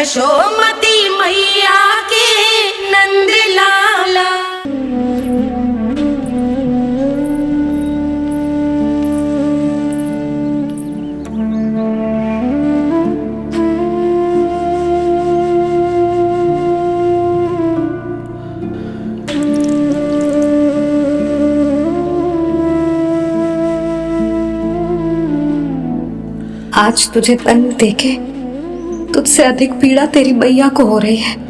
यशोमती मैया के नंद लाला। आज तुझे दंड देके तुझसे अधिक पीड़ा तेरी मैया को हो रही है।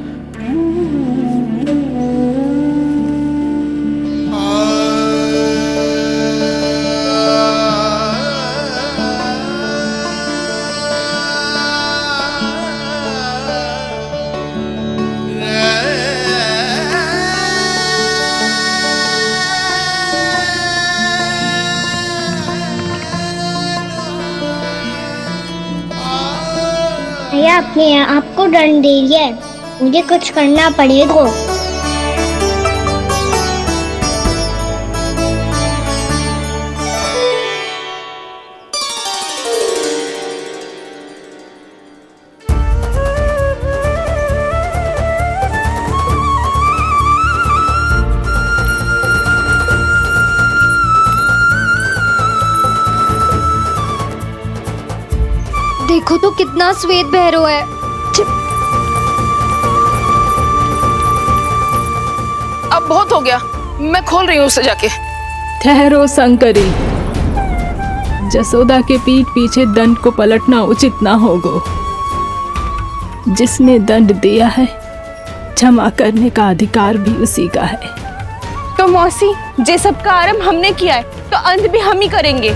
भैया अपने आपको दंड दे दिया है, मुझे कुछ करना पड़ेगा। देखो तो कितना श्वेत भैरव है। अब बहुत हो गया, मैं खोल रही हूँ उसे जाके। ठहरो शंकरी, जसोदा के पीठ पीछे दंड को पलटना उचित ना होगा। जिसने दंड दिया है क्षमा करने का अधिकार भी उसी का है। तो मौसी, जे सब का आरंभ हमने किया है तो अंत भी हम ही करेंगे।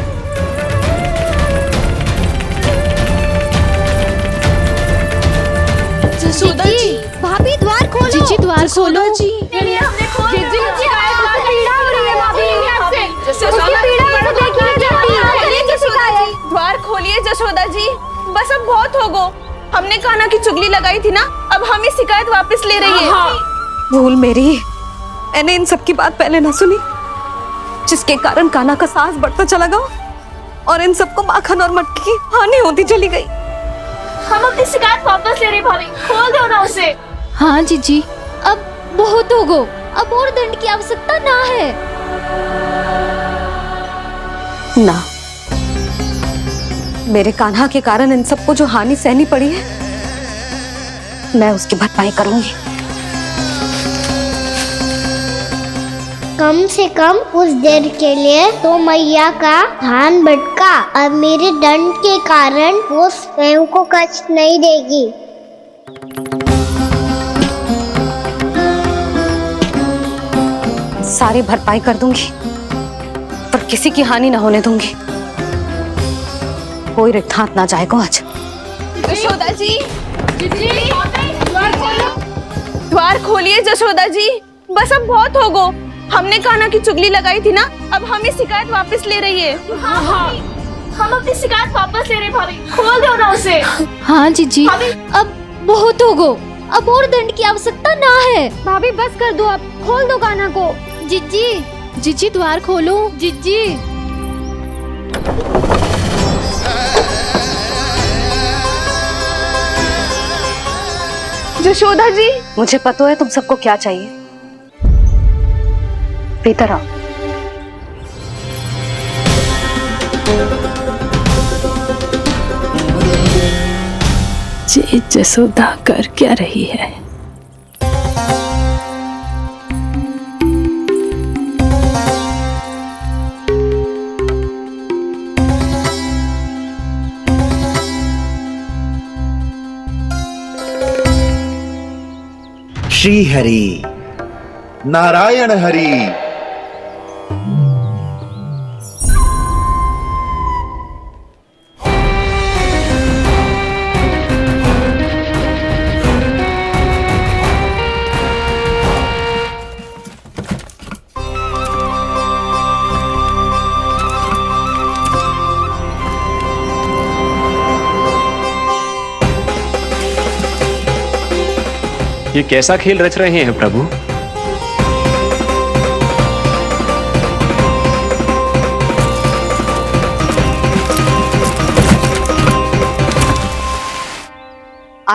जसोदा जी, भाभी द्वार खोलो। जीजी द्वार खोलो। जी द्वार खोलिए जसोदा जी, बस अब बहुत हो गो। हमने कान्हा की चुगली लगाई थी ना, अब हम ये शिकायत वापस ले रही है। भूल मेरी, मैंने इन सब की बात पहले ना सुनी, जिसके कारण कान्हा का साहस बढ़ता चला गया और इन सबको माखन और मटकी की हानि होती चली गई। हम अपनी शिकायत वापस ले रहे भाभी, खोल दो ना उसे। हाँ जीजी, अब बहुत हो गो, अब और दंड की आवश्यकता ना है। ना, मेरे कान्हा के कारण इन सबको जो हानि सहनी पड़ी है, मैं उसकी भरपाई करूंगी। कम से कम उस देर के लिए तो मैया का ध्यान भटका, अब मेरे दंड के कारण वो स्वयं को कष्ट नहीं देगी। सारी भरपाई कर दूंगी, पर किसी की हानि ना होने दूंगी। कोई रिक्त हाथ ना जाएगा आज। जसोदा जी, द्वार खोलिए जसोदा जी, बस अब बहुत हो गो। हमने कान्हा की चुगली लगाई थी ना, अब हम ये शिकायत वापस ले रही है। हम अपनी शिकायत वापस ले रहे भाभी, खोल दो ना उसे। हाँ जीजी, अब बहुत हो गो, अब और दंड की आवश्यकता ना है। भाभी बस कर दो, अब खोल दो कान्हा को। जीजी, जीजी द्वार खोलो। जीजी जसोदा जी, मुझे पता है तुम सबको क्या चाहिए। भीतर आओ। ये जसोदा कर क्या रही है? श्री हरि नारायण हरि। ये कैसा खेल रच रहे हैं प्रभु?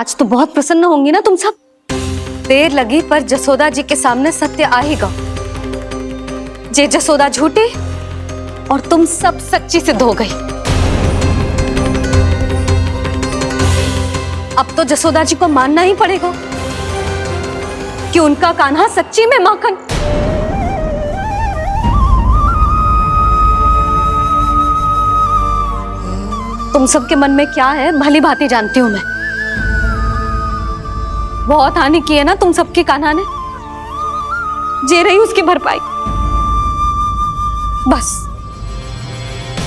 आज तो बहुत प्रसन्न होंगी ना तुम सब। देर लगी पर जसोदा जी के सामने सत्य आएगा। जे जसोदा झूठी और तुम सब सच्ची सिद्ध हो गई। अब तो जसोदा जी को मानना ही पड़ेगा कि उनका कान्हा सच्ची में माखन। तुम सबके मन में क्या है भली भांति जानती हूं मैं। बहुत हानि की है ना तुम सबकी कान्हा ने, जे रही उसकी भरपाई। बस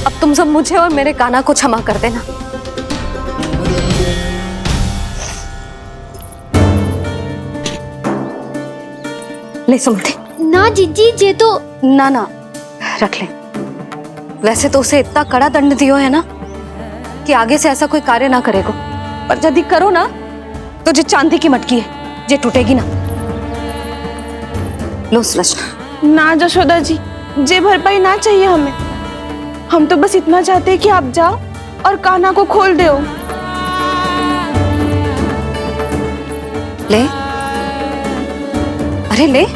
अब तुम सब मुझे और मेरे कान्हा को क्षमा कर देना। ले सुमति। ना जीजी, जे तो ना रख ले। वैसे तो उसे इतना कड़ा दंड दियो है ना कि आगे से ऐसा कोई कार्य ना करेगा, पर यदि करो ना तो जो चांदी की मटकी है जे टूटेगी ना। लो सुलक्षणा। ना जशोदा जी, जे भरपाई ना चाहिए हमें। हम तो बस इतना चाहते हैं कि आप जाओ और कान्हा को खोल दो। ले, अरे ले।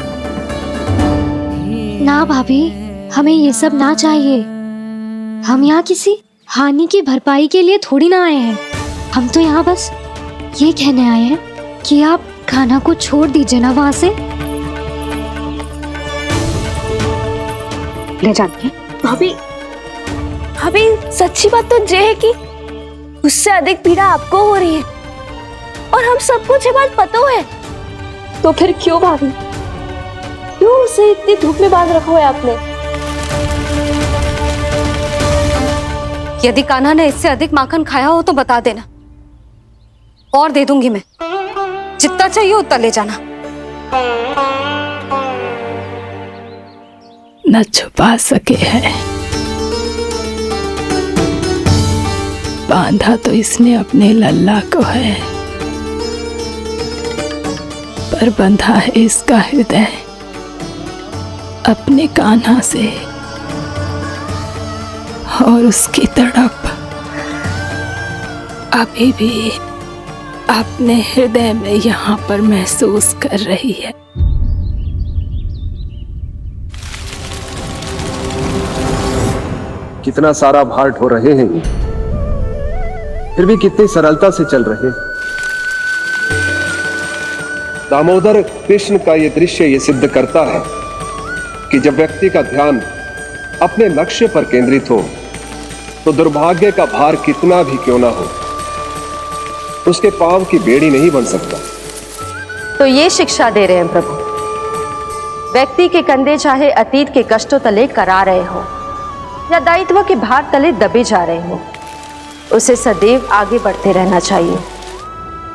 ना भाभी, हमें ये सब ना चाहिए। हम यहाँ किसी हानि की भरपाई के लिए थोड़ी ना आए हैं। हम तो यहाँ बस ये कहने आए हैं कि आप कान्हा को छोड़ दीजिए ना वहां से। ले जानिए। भाभी, भाभी सच्ची बात तो ये है कि उससे अधिक पीड़ा आपको हो रही है और हम सबको ये बात पता है। तो फिर क्यों भाभी, क्यों उसे इतनी धूप में बांध रखा है आपने? यदि कान्हा ने इससे अधिक माखन खाया हो तो बता देना, और दे दूंगी मैं। जितना चाहिए उतना ले जाना। न छुपा सके है, बांधा तो इसने अपने लल्ला को है, पर बंधा है इसका हृदय अपने कान्हा से। और उसकी तड़प अभी भी अपने हृदय में यहाँ पर महसूस कर रही है। कितना सारा भार ढो रहे हैं, फिर भी कितनी सरलता से चल रहे हैं। दामोदर कृष्ण का यह दृश्य ये सिद्ध करता है कि जब व्यक्ति का ध्यान अपने लक्ष्य पर केंद्रित हो तो दुर्भाग्य का भार कितना भी क्यों ना हो, उसके पांव की बेड़ी नहीं बन सकता। तो ये शिक्षा दे रहे हैं प्रभु, व्यक्ति के कंधे चाहे अतीत के कष्टों तले करा रहे हो या दायित्व के भार तले दबे जा रहे हो, उसे सदैव आगे बढ़ते रहना चाहिए।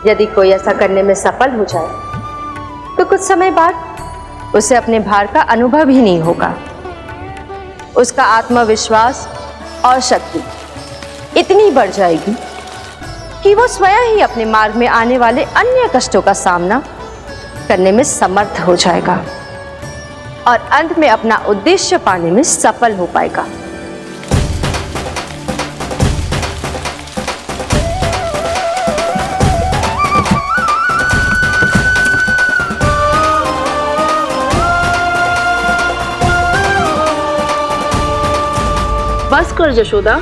यदि कोई ऐसा करने में सफल हो जाए तो कुछ समय बाद उसे अपने भार का अनुभव ही नहीं होगा। उसका आत्मविश्वास और शक्ति इतनी बढ़ जाएगी कि वो स्वयं ही अपने मार्ग में आने वाले अन्य कष्टों का सामना करने में समर्थ हो जाएगा और अंत में अपना उद्देश्य पाने में सफल हो पाएगा। बस कर जशोदा,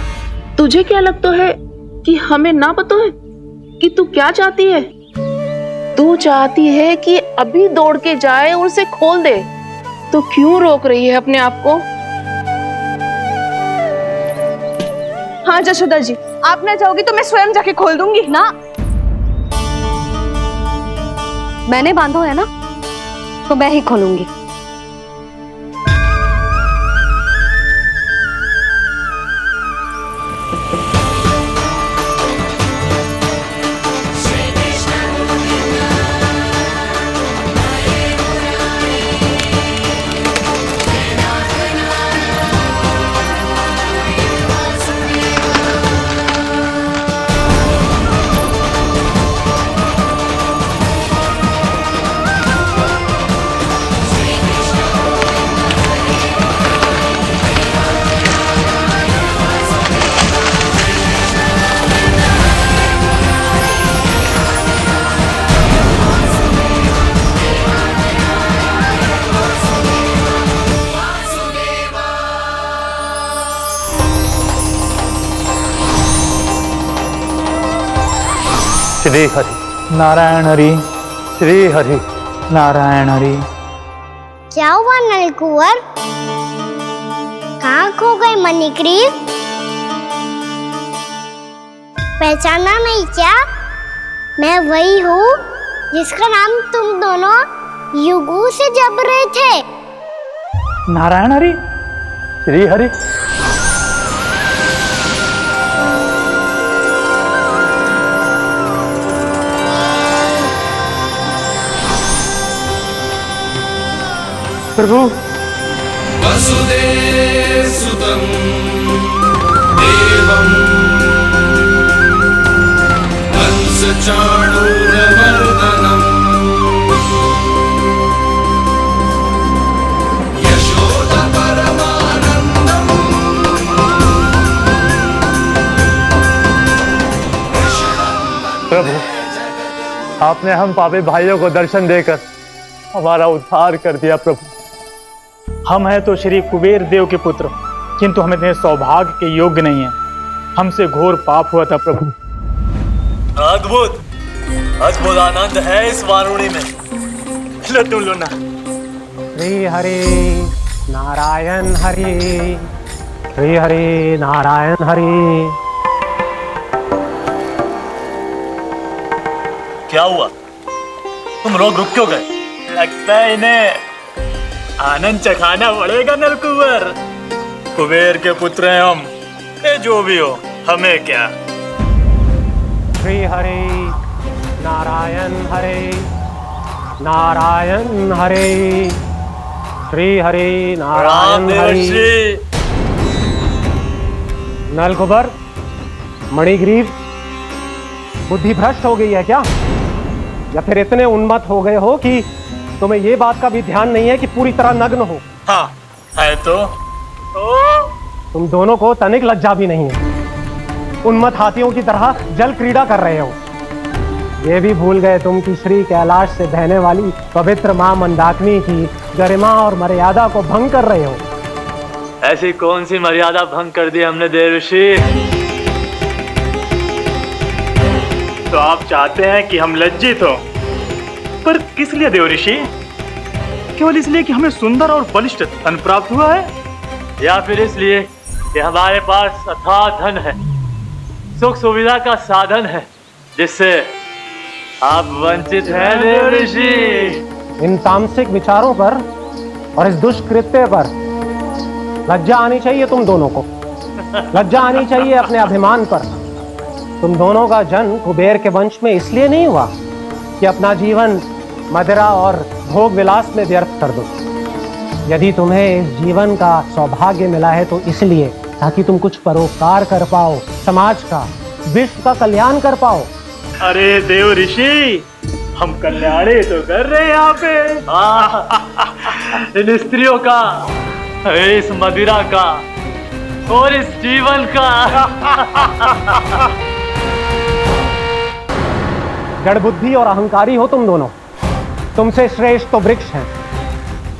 तुझे क्या लगता है कि हमें ना पता है कि तू क्या चाहती है? तू चाहती है कि अभी दौड़ के जाए और उसे खोल दे, तो क्यों रोक रही है अपने आप को? हाँ जशोदा जी, आप ना जाओगी तो मैं स्वयं जाके खोल दूंगी। ना, मैंने बांधो है ना तो मैं ही खोलूंगी। श्री हरि नारायण हरि, श्री हरि नारायण हरि। क्या हुआ नलकुंवर? कहाँ खो गए मणिग्रीव? पहचाना नहीं क्या? मैं वही हूँ जिसका नाम तुम दोनों युगों से जप रहे थे। नारायण हरि, श्री हरि। प्रभु वसुदेव सुतं देवं कंसचाणूरमर्दनम् यशोदा परमानंदम्। प्रभु, आपने हम पापी भाइयों को दर्शन देकर हमारा उद्धार कर दिया। प्रभु, हम हैं तो श्री कुबेर देव के पुत्र, किंतु हम इतने सौभाग्य के योग्य नहीं हैं। हमसे घोर पाप हुआ था प्रभु। अद्भुत अद्भुत आनंद है इस वारुणी में। लो तुम लो ना। श्री हरि नारायण हरि, श्री हरि नारायण हरि। क्या हुआ? तुम रोग रुक क्यों गए? लगता है इन्हें आनंद चखाना पड़ेगा नलकुंवर। कुबेर के पुत्र हैं हम, ये जो भी हो हमें क्या। श्री हरि नारायण हरि, नारायण हरि, श्री हरि नारायण हरि। नलकुबर, मणिग्रीव, बुद्धि भ्रष्ट हो गई है क्या? या फिर इतने उन्मत्त हो गए हो कि तुम्हें ये बात का भी ध्यान नहीं है कि पूरी तरह नग्न हो? हाँ है तो तुम दोनों को तनिक लज्जा भी नहीं है। उन्मत्त हाथियों की तरह जल क्रीड़ा कर रहे हो। ये भी भूल गए तुम कि श्री कैलाश से बहने वाली पवित्र मां मंदाकिनी की गरिमा और मर्यादा को भंग कर रहे हो। ऐसी कौन सी मर्यादा भंग कर दी हमने देवर्षि? तो आप चाहते हैं कि हम लज्जित हो, पर किस लिए देवर्षि? केवल इसलिए कि हमें सुंदर और बलिष्ठ धन प्राप्त हुआ है, या फिर इसलिए कि हमारे पास अथाह धन है, सुख सुविधा का साधन है, जिससे आप वंचित हैं देवर्षि? इन तामसिक विचारों पर और इस दुष्कृत्य पर लज्जा आनी चाहिए तुम दोनों को। लज्जा आनी चाहिए अपने अभिमान पर। तुम दोनों का जन्म कुबेर के वंश में इसलिए नहीं हुआ कि अपना जीवन मदिरा और भोग विलास में व्यर्थ कर दो। यदि तुम्हें इस जीवन का सौभाग्य मिला है तो इसलिए ताकि तुम कुछ परोपकार कर पाओ, समाज का, विश्व का कल्याण कर पाओ। अरे देव ऋषि, हम कल्याणी तो कर रहे हैं यहाँ पे। इन स्त्रियों का, इस मदिरा का और इस जीवन का। जड़ बुद्धि और अहंकारी हो तुम दोनों। तुमसे श्रेष्ठ तो वृक्ष हैं,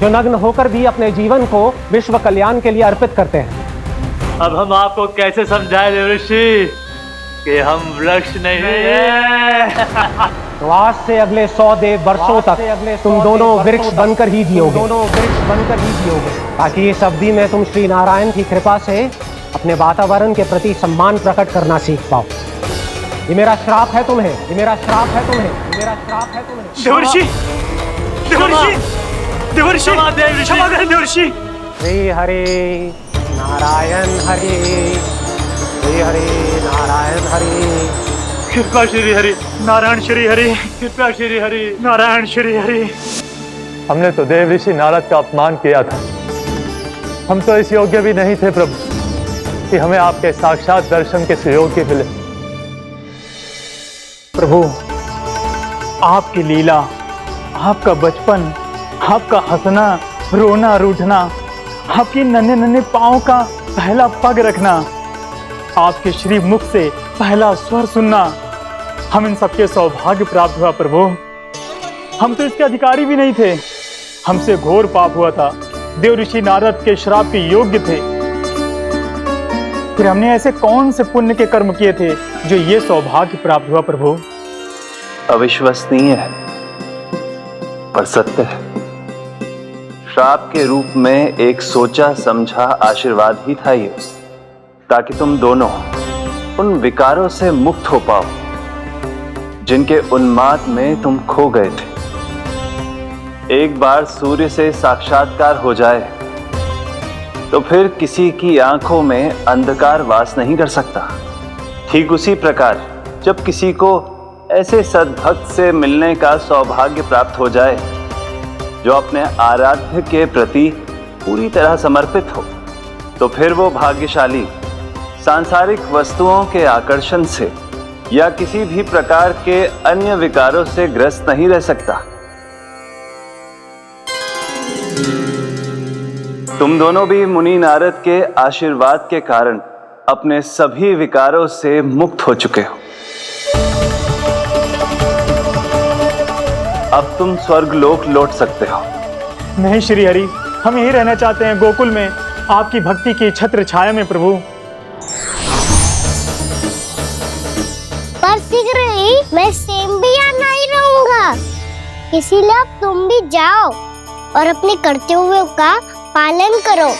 जो नग्न होकर भी अपने जीवन को विश्व कल्याण के लिए अर्पित करते हैं। अब हम आपको कैसे समझाएं देवर्षि कि हम वृक्ष नहीं हैं? तो आज से अगले 100 वर्षों तक तुम दोनों वृक्ष बनकर ही जियोगे। ताकि इस अवधि में तुम श्री नारायण की कृपा से अपने वातावरण के प्रति सम्मान प्रकट करना सीख पाओ। ये मेरा श्राप है तुम्हें, ये मेरा श्राप है तुम्हें, ये मेरा श्राप है तुम्हें। देवर्षि, देवर्षि, देवर्षि, क्षमा करें देवर्षि। श्री हरि नारायण हरि, श्री हरि नारायण हरि। कृपा श्री हरि नारायण, श्री हरि कृपा श्री हरि नारायण, श्री हरि। हमने तो देव ऋषि नारद का अपमान किया था। हम तो इस योग्य भी नहीं थे प्रभु कि हमें आपके साक्षात दर्शन के सुयोग्य मिले। प्रभु, आपकी लीला, आपका बचपन, आपका हंसना, रोना, रूठना, आपकी नन्हे नन्हे पाँव का पहला पग रखना, आपके श्री मुख से पहला स्वर सुनना, हम इन सबके सौभाग्य प्राप्त हुआ प्रभु। हम तो इसके अधिकारी भी नहीं थे। हमसे घोर पाप हुआ था, देव ऋषि नारद के श्राप के योग्य थे। फिर हमने ऐसे कौन से पुण्य के कर्म किए थे जो ये सौभाग्य प्राप्त हुआ प्रभु? अविश्वसनीय है पर सत्य है। श्राप के रूप में एक सोचा समझा आशीर्वाद ही था ये, ताकि तुम दोनों उन विकारों से मुक्त हो पाओ जिनके उन्माद में तुम खो गए थे। एक बार सूर्य से साक्षात्कार हो जाए तो फिर किसी की आंखों में अंधकार वास नहीं कर सकता। ठीक उसी प्रकार जब किसी को ऐसे सद्भक्त से मिलने का सौभाग्य प्राप्त हो जाए जो अपने आराध्य के प्रति पूरी तरह समर्पित हो, तो फिर वो भाग्यशाली सांसारिक वस्तुओं के आकर्षण से या किसी भी प्रकार के अन्य विकारों से ग्रस्त नहीं रह सकता। तुम दोनों भी मुनि नारद के आशीर्वाद के कारण अपने सभी विकारों से मुक्त हो चुके हो। अब तुम स्वर्गलोक लौट सकते हो। नहीं श्री हरि, हम यहीं रहना चाहते हैं, गोकुल में आपकी भक्ति की छत्र छाया में प्रभु। पर शीघ्र ही मैं सेम्बिया नहीं रहूंगा, इसीलिए अब तुम भी जाओ और अपने कर्तव्यों का पालन करो।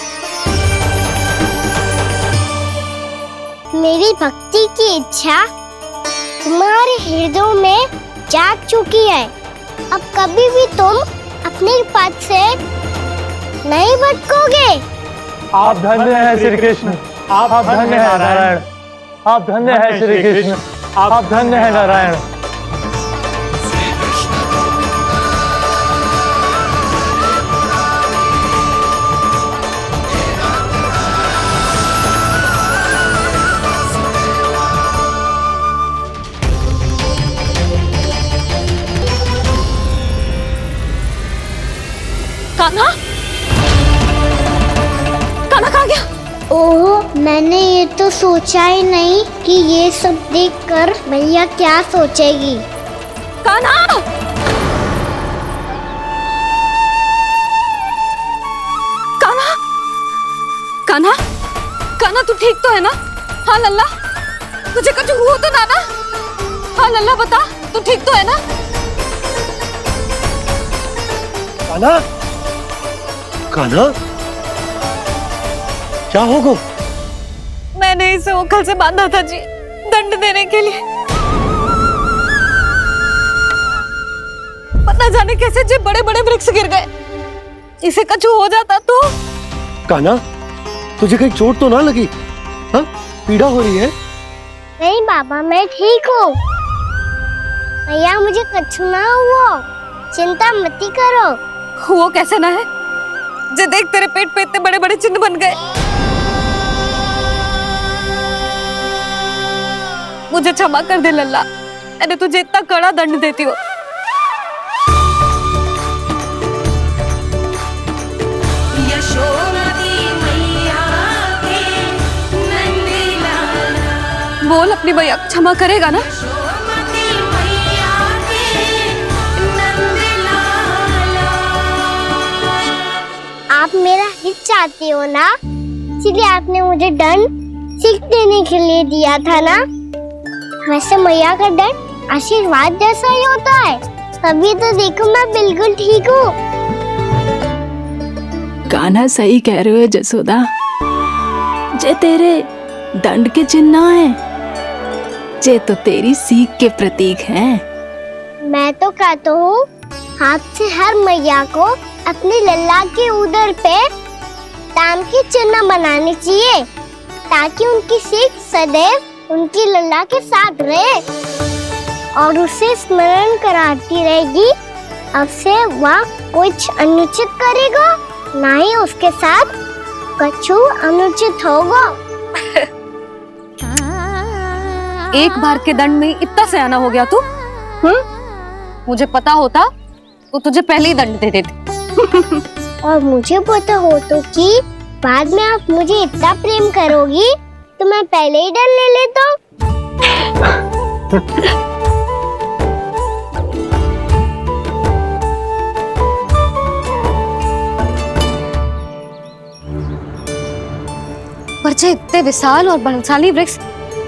मेरी भक्ति की इच्छा तुम्हारे हृदय में जाग चुकी है। अब कभी भी तुम अपने पद से नहीं भटकोगे। आप धन्य हैं श्री कृष्ण, आप धन्य हैं नारायण, आप धन्य हैं श्री कृष्ण, आप धन्य हैं नारायण। कान्हा, कान्हा कहाँ गया? ओह, मैंने ये तो सोचा ही नहीं कि ये सब देखकर भैया क्या सोचेगी। कान्हा! कान्हा! कान्हा! कान्हा तू ठीक तो है ना? हाँ लल्ला, तुझे कुछ हुआ तो ना? हाँ लल्ला बता, तू ठीक तो है ना? कान्हा, कान्हा, क्या होगा? मैंने इसे ओखल से बांधा था जी, दंड देने के लिए। पता जाने कैसे जे बड़े बड़े वृक्ष गिर गए। इसे कुछ हो जाता तो? कान्हा, तुझे कहीं चोट तो ना लगी? हाँ, पीड़ा हो रही है? नहीं बाबा, मैं ठीक हूँ। भैया मुझे कुछ ना हुआ, चिंता मत करो। वो कैसे ना है? जे देख तेरे पेट पे इतने बड़े बड़े चिन्ह बन गए। मुझे क्षमा कर दे लल्ला, मैंने तुझे इतना कड़ा दंड देती हो। बोल अपनी भैया क्षमा करेगा ना? आप मेरा हित चाहते हो ना, इसलिए आपने मुझे दंड सीख देने के लिए दिया था ना। वैसे मैया का दंड आशीर्वाद जैसा ही होता है, तभी तो देखो मैं बिल्कुल ठीक हूँ। कान्हा सही कह रहे हो जसोदा, जे तेरे दंड के चिन्ह ना है, जे तो तेरी सीख के प्रतीक हैं। मैं तो कहता हूँ हाथ से हर मैया को अपनी लल्ला के उदर पे ताम के चिन्ह बनाने चाहिए, ताकि उनकी सीख सदैव उनकी लल्ला के साथ रहे और उसे स्मरण कराती रहेगी। अब से वह कुछ अनुचित करेगा, ना ही उसके साथ कछु अनुचित होगा। एक बार के दंड में इतना सयाना हो गया तू? मुझे पता होता तो तुझे पहले ही दंड दे देती। और मुझे पता हो तो कि बाद में आप मुझे इतना प्रेम करोगी तो मैं पहले ही दंड ले लेता हूँ। पर जे इतने विशाल और बलशाली वृक्ष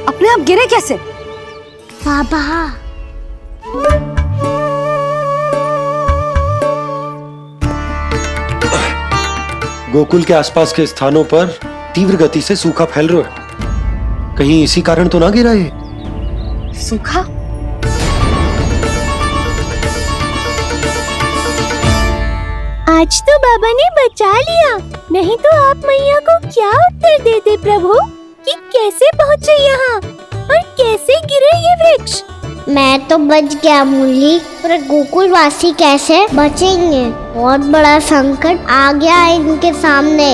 अपने आप गिरे कैसे? बाबा गोकुल के आसपास के स्थानों पर तीव्र गति से सूखा फैल रहा है। कहीं इसी कारण तो ना गिरा ये? सूखा? आज तो बाबा ने बचा लिया, नहीं तो आप मैया को क्या उत्तर देते प्रभु कि कैसे पहुँचे यहाँ और कैसे गिरे ये वृक्ष। मैं तो बच गया मूली, पर गोकुलवासी कैसे बचेंगे? बहुत बड़ा संकट आ गया है इनके सामने।